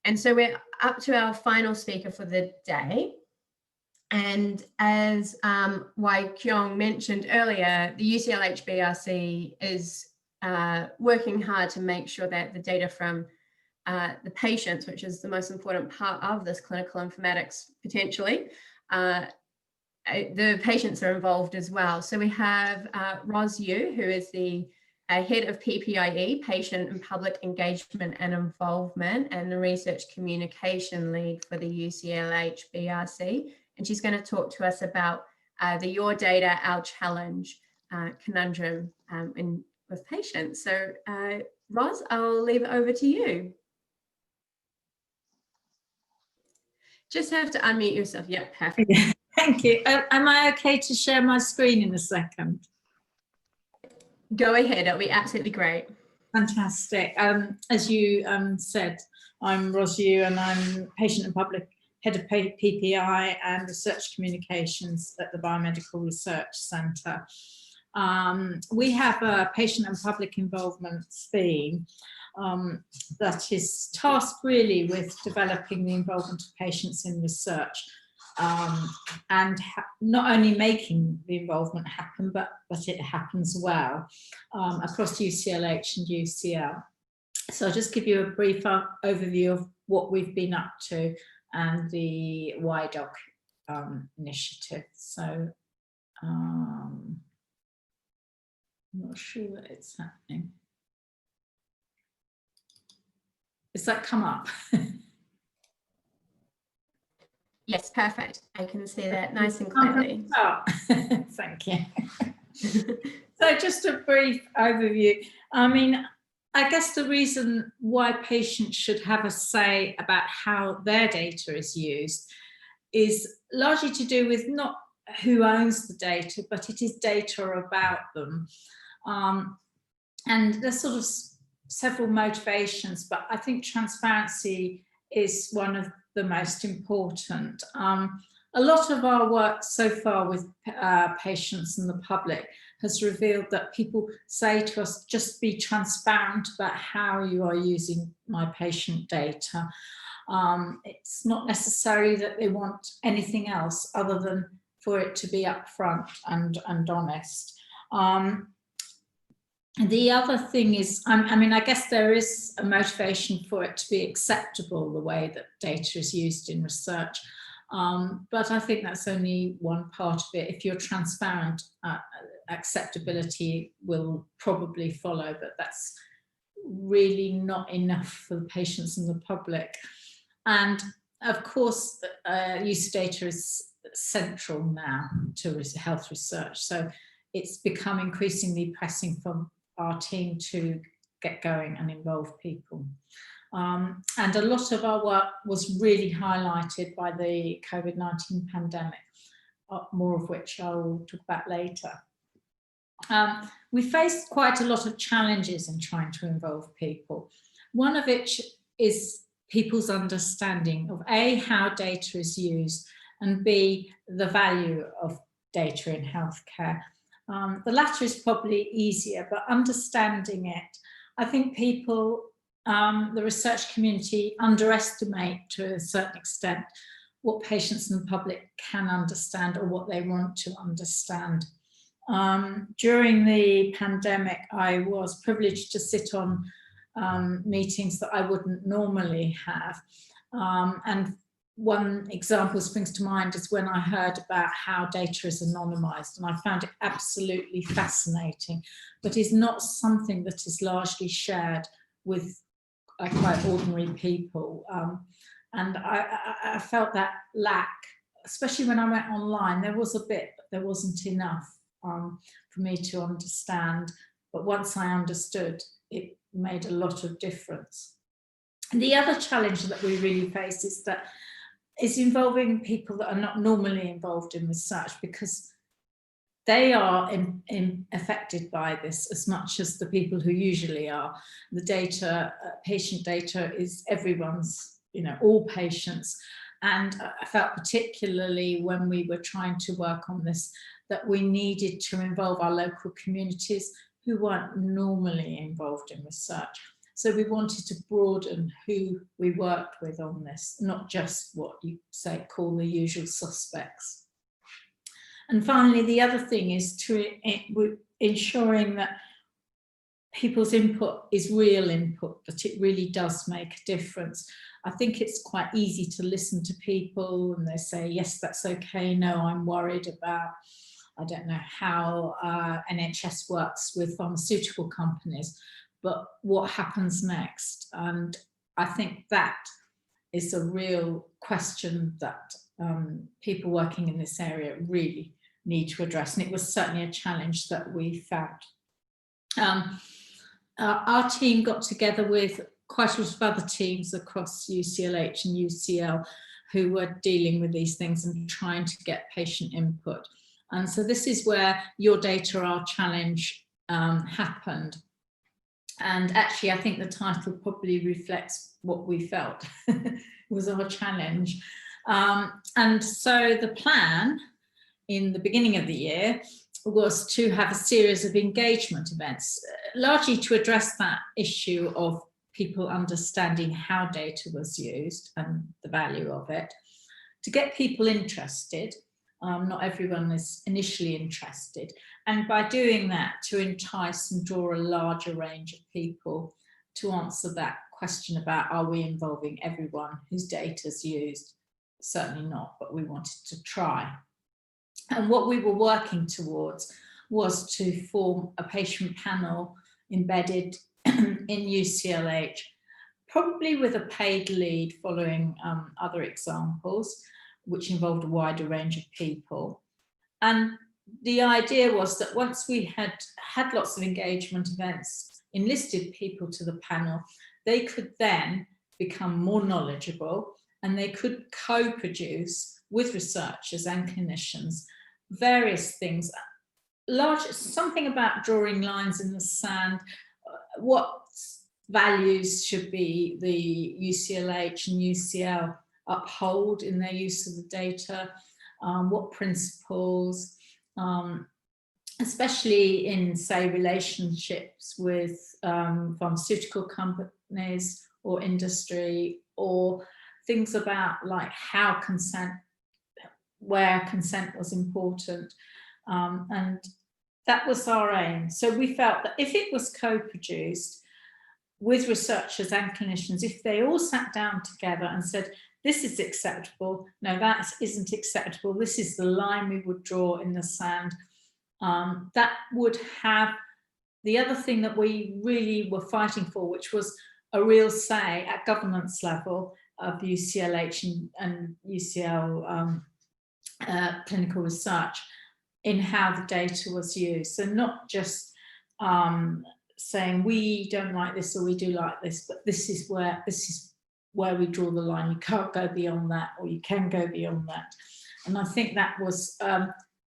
And so we're up to our final speaker for the day. And as Wai Kyung mentioned earlier, the UCLH BRC is working hard to make sure that the data from the patients, which is the most important part of this clinical informatics potentially, the patients are involved as well. So we have Ros Yu, who is the head of PPIE, Patient and Public Engagement and Involvement, and the Research Communication Lead for the UCLH BRC. And she's going to talk to us about the Your Data, Our Challenge conundrum with patients. So Ros, I'll leave it over to you. Just have to unmute yourself. Yeah, perfect. Thank you. Am I okay to share my screen in a second? Go ahead, it'll be absolutely great. Fantastic. As you said, I'm Ros Yu and I'm Patient and Public Head of PPI and Research Communications at the Biomedical Research Centre. We have a patient and public involvement theme that is tasked really with developing the involvement of patients in research and not only making the involvement happen, but it happens well across UCLH and UCL. So I'll just give you a brief overview of what we've been up to and the YDoc initiative. So I'm not sure that it's happening. Does that come up? Yes, perfect. I can see that nice and clearly. Thank you. So just a brief overview. I mean, I guess the reason why patients should have a say about how their data is used is largely to do with not who owns the data, but it is data about them. And there's sort of several motivations, but I think transparency is one of the most important. A lot of our work so far with patients and the public has revealed that people say to us, just be transparent about how you are using my patient data. It's not necessary that they want anything else other than for it to be upfront and honest. The other thing is, I mean, I guess there is a motivation for it to be acceptable, the way that data is used in research. But I think that's only one part of it. If you're transparent, acceptability will probably follow, but that's really not enough for the patients and the public. And of course, use of data is central now to health research. So it's become increasingly pressing for our team to get going and involve people. And a lot of our work was really highlighted by the COVID-19 pandemic, more of which I will talk about later. We faced quite a lot of challenges in trying to involve people. One of which is people's understanding of A, how data is used, and B, the value of data in healthcare. The latter is probably easier, but understanding it, I think people, the research community underestimate to a certain extent what patients and the public can understand or what they want to understand. During the pandemic, I was privileged to sit on meetings that I wouldn't normally have. And one example springs to mind is when I heard about how data is anonymized, and I found it absolutely fascinating, but is not something that is largely shared with quite ordinary people. And I felt that lack, especially when I went online. There was a bit, but there wasn't enough for me to understand. But once I understood, it made a lot of difference. And the other challenge that we really face is involving people that are not normally involved in research, because they are affected by this as much as the people who usually are. The data, patient data, is everyone's, you know, all patients. And I felt particularly when we were trying to work on this, that we needed to involve our local communities who weren't normally involved in research. So we wanted to broaden who we worked with on this, not just what you say call the usual suspects. And finally, the other thing is ensuring that people's input is real input, that it really does make a difference. I think it's quite easy to listen to people and they say, yes, that's okay. No, I'm worried about, I don't know how NHS works with pharmaceutical companies, but what happens next? And I think that is a real question that people working in this area really need to address. And it was certainly a challenge that we found. Our team got together with quite a lot of other teams across UCLH and UCL who were dealing with these things and trying to get patient input. And so this is where Your Data, Our Challenge happened. And actually, I think the title probably reflects what we felt was our challenge. And so the plan in the beginning of the year was to have a series of engagement events, largely to address that issue of people understanding how data was used and the value of it, to get people interested. Not everyone is initially interested. And by doing that, to entice and draw a larger range of people to answer that question about, are we involving everyone whose data is used? Certainly not, but we wanted to try. And what we were working towards was to form a patient panel embedded in UCLH, probably with a paid lead following other examples, which involved a wider range of people. And the idea was that once we had had lots of engagement events, enlisted people to the panel, they could then become more knowledgeable and they could co-produce with researchers and clinicians various things, something about drawing lines in the sand, what values should be the UCLH and UCL uphold in their use of the data, what principles, especially in, say, relationships with pharmaceutical companies or industry, or things about like how consent, where consent was important. And that was our aim. So we felt that if it was co-produced with researchers and clinicians, if they all sat down together and said, this is acceptable, no, that isn't acceptable, this is the line we would draw in the sand, that would have the other thing that we really were fighting for, which was a real say at governance level of UCLH and UCL clinical research in how the data was used. So not just saying we don't like this or we do like this, but this is where we draw the line. You can't go beyond that, or you can go beyond that. And I think that was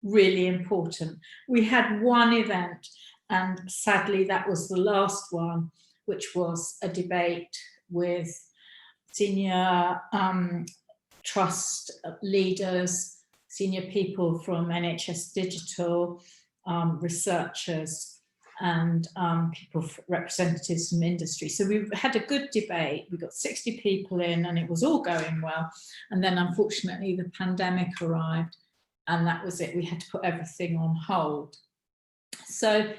really important. We had one event, and sadly that was the last one, which was a debate with senior trust leaders, senior people from NHS Digital, researchers, and people, representatives from industry. So we had a good debate. We got 60 people in and it was all going well. And then unfortunately the pandemic arrived and that was it. We had to put everything on hold. So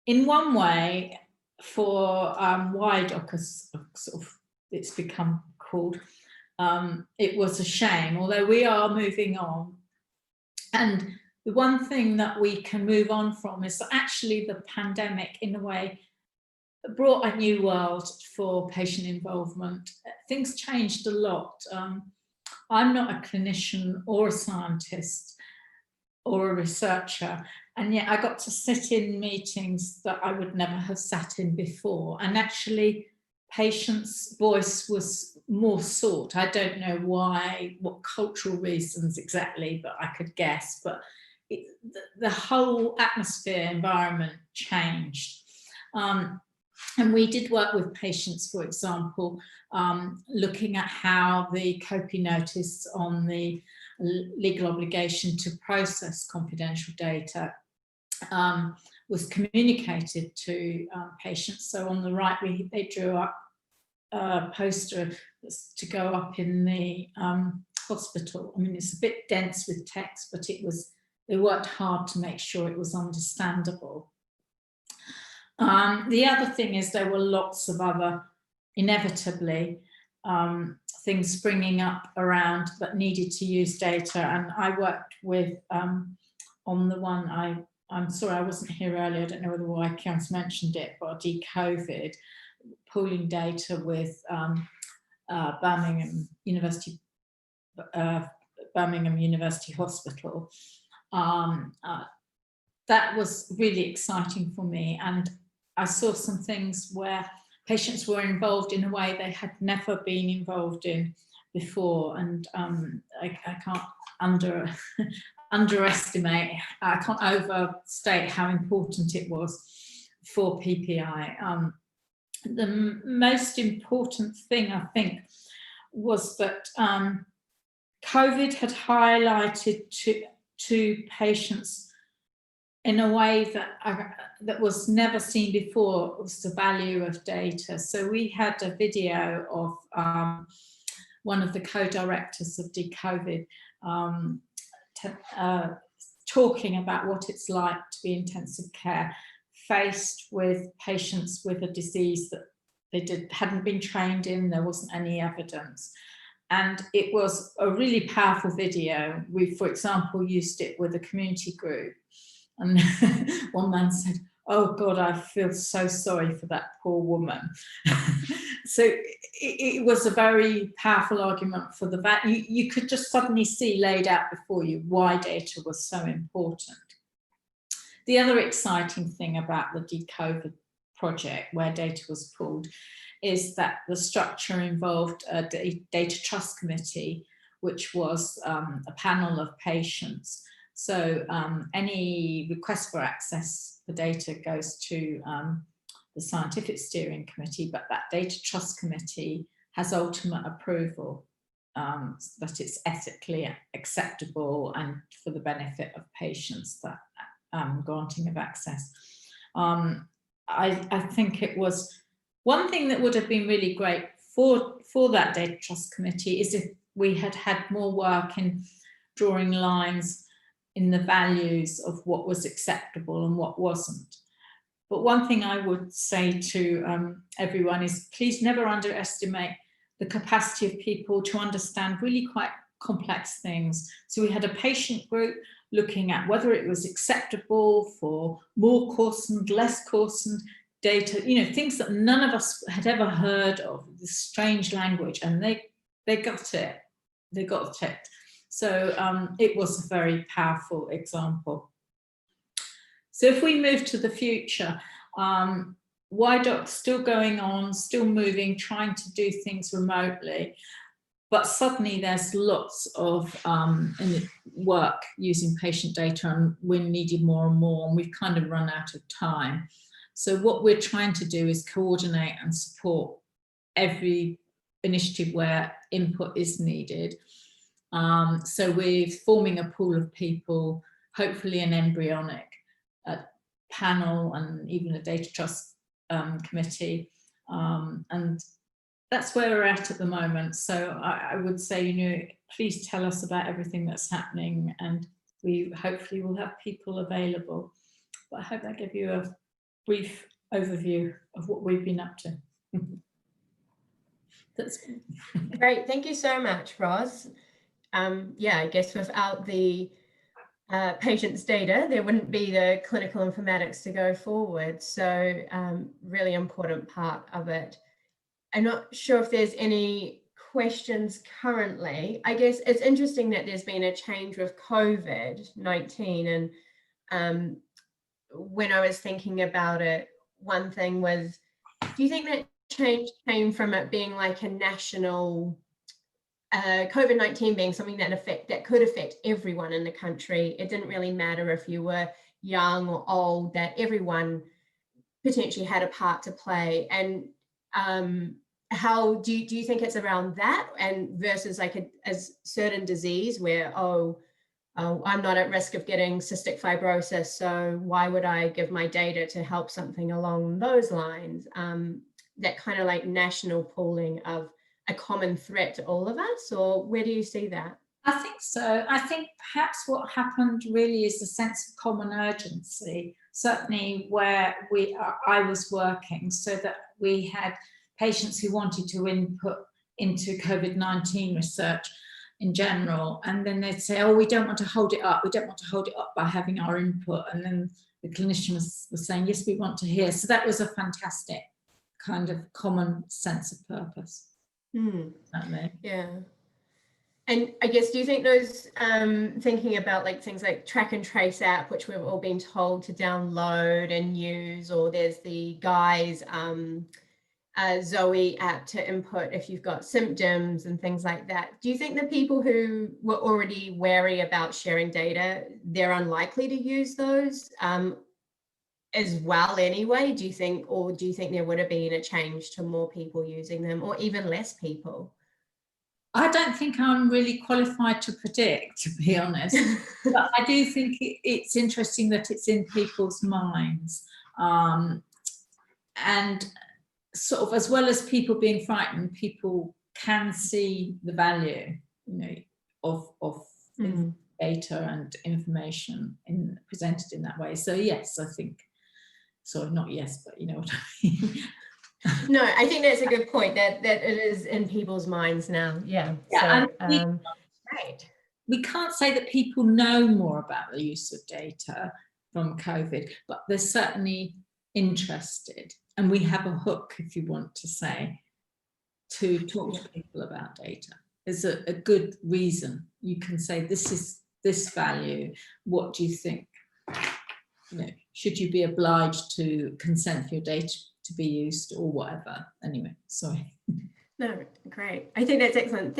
in one way, for YDOC, as sort of it's become called, it was a shame, although we are moving on. And the one thing that we can move on from is that actually the pandemic, in a way, brought a new world for patient involvement. Things changed a lot. I'm not a clinician or a scientist or a researcher, and yet I got to sit in meetings that I would never have sat in before. And actually, patients' voice was more sought. I don't know why, what cultural reasons exactly, but I could guess. But the whole atmosphere, environment changed. And we did work with patients, for example, looking at how the COPI notice on the legal obligation to process confidential data was communicated to patients. So on the right, they drew up a poster to go up in the hospital. I mean, it's a bit dense with text, but they worked hard to make sure it was understandable. The other thing is there were lots of other, inevitably, things springing up around that needed to use data. And I worked with, on the one, I'm sorry I wasn't here earlier, I don't know whether Wyke's mentioned it, but deCOVID, pooling data with Birmingham University Hospital. That was really exciting for me, and I saw some things where patients were involved in a way they had never been involved in before, and I can't underestimate, I can't overstate how important it was for PPI. The most important thing, I think, was that COVID had highlighted to patients in a way that was never seen before, was the value of data. So we had a video of one of the co-directors of deCOVID talking about what it's like to be intensive care, faced with patients with a disease that they hadn't been trained in, there wasn't any evidence. And it was a really powerful video. We, for example, used it with a community group. And one man said, "Oh God, I feel so sorry for that poor woman." So it was a very powerful argument for the value. You could just suddenly see laid out before you why data was so important. The other exciting thing about the deCOVID project, where data was pooled, is that the structure involved a data trust committee, which was a panel of patients. So any request for access for data goes to the scientific steering committee, but that data trust committee has ultimate approval that it's ethically acceptable and for the benefit of patients, that granting of access. I think it was one thing that would have been really great for that data trust committee is if we had had more work in drawing lines in the values of what was acceptable and what wasn't. But one thing I would say to everyone is please never underestimate the capacity of people to understand really quite complex things. So we had a patient group looking at whether it was acceptable for more coarsened, less coarsened data, you know, things that none of us had ever heard of, this strange language, and they got it, they got it. So it was a very powerful example. So if we move to the future, YDoc's still going on, still moving, trying to do things remotely, but suddenly there's lots of work using patient data, and we're needed more and more, and we've kind of run out of time. So what we're trying to do is coordinate and support every initiative where input is needed. So we're forming a pool of people, hopefully an embryonic panel and even a data trust committee. And that's where we're at the moment. So I would say, you know, please tell us about everything that's happening, and we hopefully will have people available. But I hope that gave you a brief overview of what we've been up to. That's great. Thank you so much, Ros. Yeah, I guess without the patient's data, there wouldn't be the clinical informatics to go forward. So really important part of it. I'm not sure if there's any questions currently. I guess it's interesting that there's been a change with COVID-19, and when I was thinking about it, one thing was, do you think that change came from it being like a national, COVID-19 being something that could affect everyone in the country? It didn't really matter if you were young or old, that everyone potentially had a part to play. And how do you think it's around that, and versus like a certain disease where, oh, I'm not at risk of getting cystic fibrosis, so why would I give my data to help something along those lines? That kind of like national pooling of a common threat to all of us, or where do you see that? I think so. I think perhaps what happened really is a sense of common urgency, certainly where I was working, so that we had patients who wanted to input into COVID-19 research in general, and then they'd say, oh, we don't want to hold it up. We don't want to hold it up by having our input. And then the clinician was saying, yes, we want to hear. So that was a fantastic kind of common sense of purpose. Yeah. And I guess, do you think those, thinking about like things like track and trace app, which we've all been told to download and use, or there's the Guy's Zoe app to input if you've got symptoms and things like that. Do you think the people who were already wary about sharing data, they're unlikely to use those as well anyway? Do you think, or do you think there would have been a change to more people using them, or even less people? I don't think I'm really qualified to predict, to be honest. But I do think it's interesting that it's in people's minds. And sort of, as well as people being frightened, people can see the value, you know, of data and information presented in that way. So yes, I think, sorry, not yes, but you know what I mean. No, I think that's a good point, that it is in people's minds now. Yeah. Yeah, so, right. We can't say that people know more about the use of data from COVID, but they're certainly interested. And we have a hook, if you want to say, to talk to people about data. There's a good reason. You can say, this is this value. What do you think? You know, should you be obliged to consent for your data to be used or whatever? Anyway, sorry. No, great. I think that's excellent. Thank